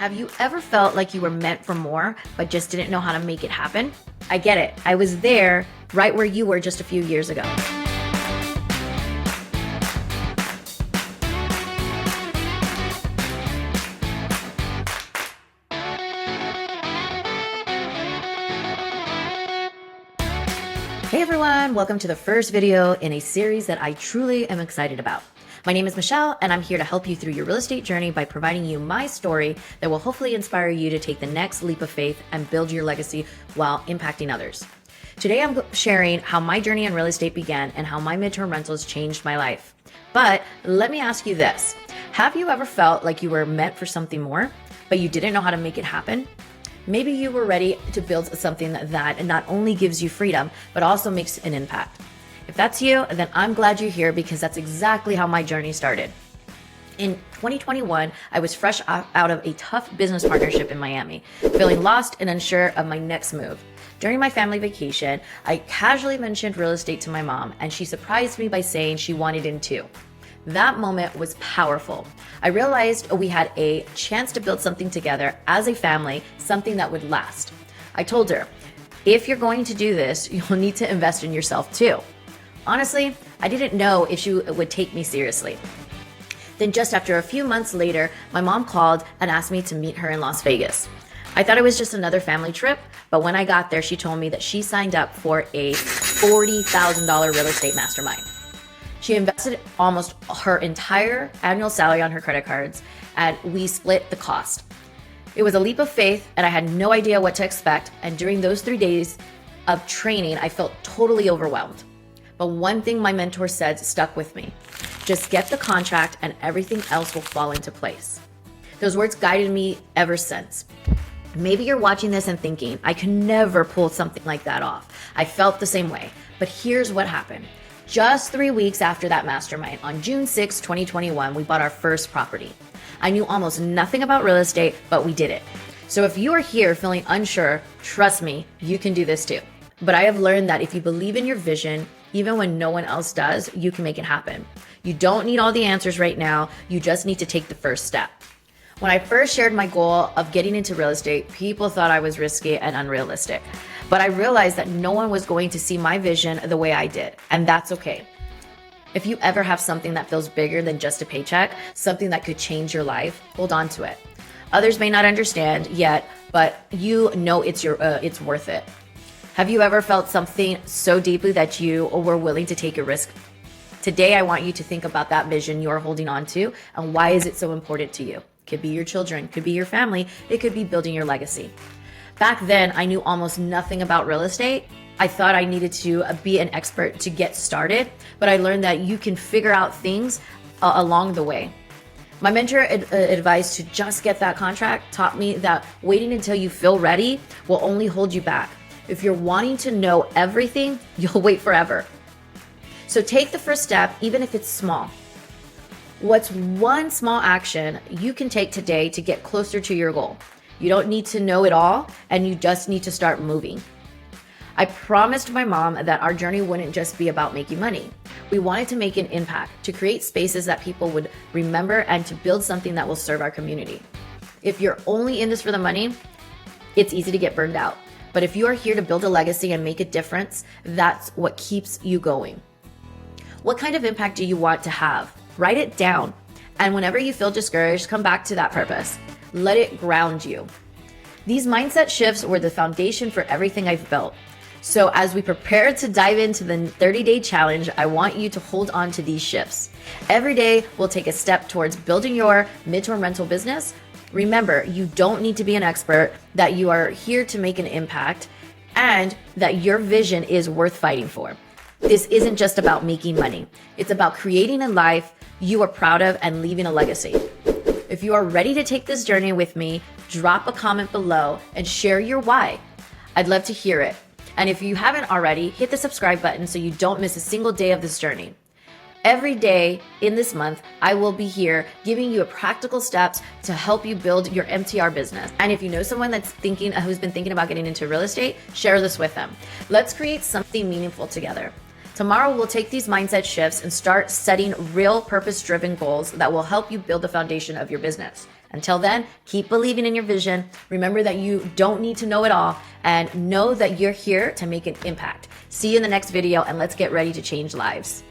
Have you ever felt like you were meant for more, but just didn't know how to make it happen? I get it. I was there, right where you were just a few years ago. Hey everyone, welcome to the first video in a series that I truly am excited about. My name is Michelle, and I'm here to help you through your real estate journey by providing you my story that will hopefully inspire you to take the next leap of faith and build your legacy while impacting others. Today, I'm sharing how my journey in real estate began and how my midterm rentals changed my life. But let me ask you this. Have you ever felt like you were meant for something more, but you didn't know how to make it happen? Maybe you were ready to build something that not only gives you freedom, but also makes an impact. If that's you, then I'm glad you're here because that's exactly how my journey started. In 2021, I was fresh out of a tough business partnership in Miami, feeling lost and unsure of my next move. During my family vacation, I casually mentioned real estate to my mom, and she surprised me by saying she wanted in too. That moment was powerful. I realized we had a chance to build something together as a family, something that would last. I told her, if you're going to do this, you'll need to invest in yourself too. Honestly, I didn't know if she would take me seriously. Then just after a few months later, my mom called and asked me to meet her in Las Vegas. I thought it was just another family trip, but when I got there, she told me that she signed up for a $40,000 real estate mastermind. She invested almost her entire annual salary on her credit cards, and we split the cost. It was a leap of faith, and I had no idea what to expect, and during those 3 days of training, I felt totally overwhelmed. But one thing my mentor said stuck with me. Just get the contract and everything else will fall into place. Those words guided me ever since. Maybe you're watching this and thinking, I can never pull something like that off. I felt the same way, but here's what happened. Just 3 weeks after that mastermind, on June 6, 2021, we bought our first property. I knew almost nothing about real estate, but we did it. So if you are here feeling unsure, trust me, you can do this too. But I have learned that if you believe in your vision, even when no one else does, you can make it happen. You don't need all the answers right now. You just need to take the first step. When I first shared my goal of getting into real estate, people thought I was risky and unrealistic. But I realized that no one was going to see my vision the way I did, and that's okay. If you ever have something that feels bigger than just a paycheck, something that could change your life, hold on to it. Others may not understand yet, but you know it's worth it. Have you ever felt something so deeply that you were willing to take a risk? Today, I want you to think about that vision you're holding on to and why is it so important to you? Could be your children, could be your family, it could be building your legacy. Back then, I knew almost nothing about real estate. I thought I needed to be an expert to get started, but I learned that you can figure out things along the way. My mentor advice to just get that contract taught me that waiting until you feel ready will only hold you back. If you're wanting to know everything, you'll wait forever. So take the first step, even if it's small. What's one small action you can take today to get closer to your goal? You don't need to know it all, and you just need to start moving. I promised my mom that our journey wouldn't just be about making money. We wanted to make an impact, to create spaces that people would remember, and to build something that will serve our community. If you're only in this for the money, it's easy to get burned out. But if you are here to build a legacy and make a difference, that's what keeps you going. What kind of impact do you want to have? Write it down. And whenever you feel discouraged, come back to that purpose. Let it ground you. These mindset shifts were the foundation for everything I've built. So as we prepare to dive into the 30-day challenge, I want you to hold on to these shifts. Every day, we'll take a step towards building your midterm rental business. Remember, you don't need to be an expert, that you are here to make an impact, and that your vision is worth fighting for. This isn't just about making money. It's about creating a life you are proud of and leaving a legacy. If you are ready to take this journey with me, drop a comment below and share your why. I'd love to hear it. And if you haven't already, hit the subscribe button so you don't miss a single day of this journey. Every day in this month, I will be here giving you practical steps to help you build your MTR business. And if you know someone who's been thinking about getting into real estate, share this with them. Let's create something meaningful together. Tomorrow, we'll take these mindset shifts and start setting real purpose-driven goals that will help you build the foundation of your business. Until then, keep believing in your vision. Remember that you don't need to know it all, and know that you're here to make an impact. See you in the next video, and let's get ready to change lives.